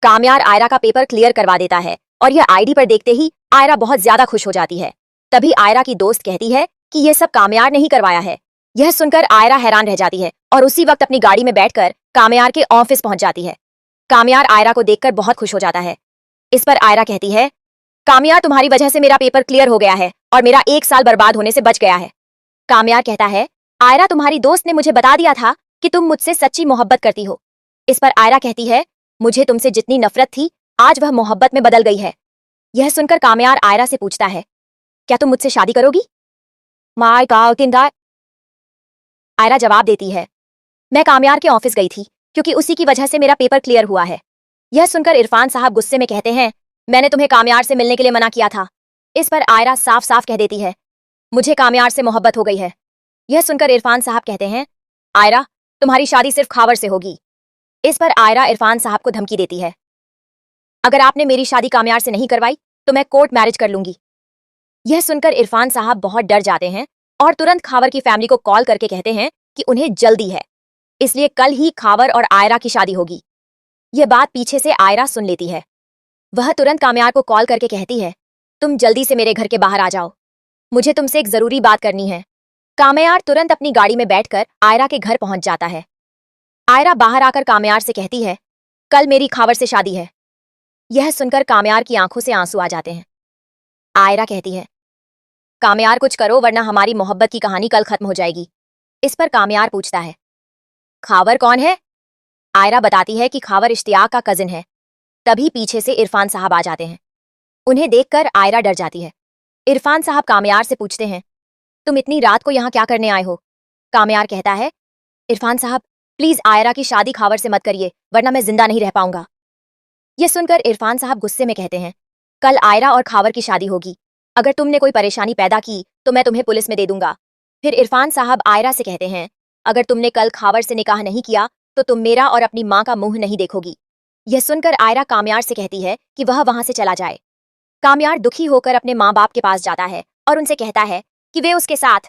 कामयार आयरा का paper clear करवा देता है और यह आईडी पर देखते ही आयरा बहुत ज्यादा खुश हो जाती है। तभी आयरा की दोस्त कहती है कि यह सब कामयार ने ही करवाया है। यह सुनकर आयरा हैरान रह जाती है और उसी वक्त अपनी गाड़ी में बैठकर कामयार के ऑफिस पहुंच जाती है। कामयार आयरा को देखकर बहुत खुश हो जाता है। इस पर आयरा कहती है, कामयार तुम्हारी वजह से मेरा पेपर क्लियर हो गया है और मेरा 1 साल बर्बाद होने से बच गया है। कामयार कहता है, आयरा तुम्हारी दोस्त ने मुझे बता दिया था कि तुम मुझसे सच्ची मोहब्बत करती हो। इस पर आयरा कहती है, मुझे तुमसे जितनी नफरत थी आज वह मोहब्बत में बदल गई है। यह सुनकर कामयार आयरा से पूछता है, क्या तुम मुझसे शादी करोगी? My God किंदा। आयरा जवाब देती है, मैं कामयार के ऑफिस गई थी क्योंकि उसी की वजह से मेरा पेपर क्लियर हुआ है। यह सुनकर इरफान साहब गुस्से में कहते हैं, मैंने तुम्हें कामयार से मिलने के लिए मना किया था। इस पर आयरा साफ साफ कह देती है, मुझे कामयार से मोहब्बत हो गई है। यह सुनकर इरफान साहब कहते हैं, आयरा तुम्हारी शादी सिर्फ खावर से होगी। इस पर आयरा इरफान साहब को धमकी देती है, अगर आपने मेरी शादी कामयार से नहीं करवाई तो मैं कोर्ट मैरिज कर लूंगी। यह सुनकर इरफान साहब बहुत डर जाते हैं और तुरंत खावर की फैमिली को कॉल करके कहते हैं कि उन्हें जल्दी है, इसलिए कल ही खावर और आयरा की शादी होगी। यह बात पीछे से आयरा सुन लेती है। वह तुरंत कामयार को कॉल करके कहती है, तुम जल्दी से मेरे घर के बाहर आ जाओ, मुझे तुमसे एक जरूरी बात करनी है। कामयार तुरंत अपनी गाड़ी में बैठकर आयरा के घर पहुंच जाता है। आयरा बाहर आकर कामयार से कहती है, कल मेरी खावर से शादी है। यह सुनकर कामयार की आंखों से आंसू आ जाते हैं। आयरा कहती है, कामयार कुछ करो वरना हमारी मोहब्बत की कहानी कल खत्म हो जाएगी। इस पर कामयार पूछता है, खावर कौन है? आयरा बताती है कि खावर इश्तियाक का कजिन है। तभी पीछे से इरफान साहब आ जाते हैं। उन्हें देखकर आयरा डर जाती है। इरफान साहब कामयार से पूछते हैं, तुम इतनी रात को यहाँ क्या करने आए हो? कामयार कहता है, इरफान साहब प्लीज आयरा की शादी खावर से मत करिए वरना मैं जिंदा नहीं रह पाऊंगा। यह सुनकर इरफान साहब गुस्से में कहते हैं, कल आयरा और खावर की शादी होगी, अगर तुमने कोई परेशानी पैदा की तो मैं तुम्हें पुलिस में दे दूंगा। फिर इरफान साहब आयरा से कहते हैं, अगर तुमने कल खावर से निकाह नहीं किया तो तुम मेरा और अपनी माँ का मुंह नहीं देखोगी। यह सुनकर आयरा कामयार से कहती है कि वह वहां से चला जाए। कामयार दुखी होकर अपने माँ बाप के पास जाता है और उनसे कहता है कि वे उसके साथ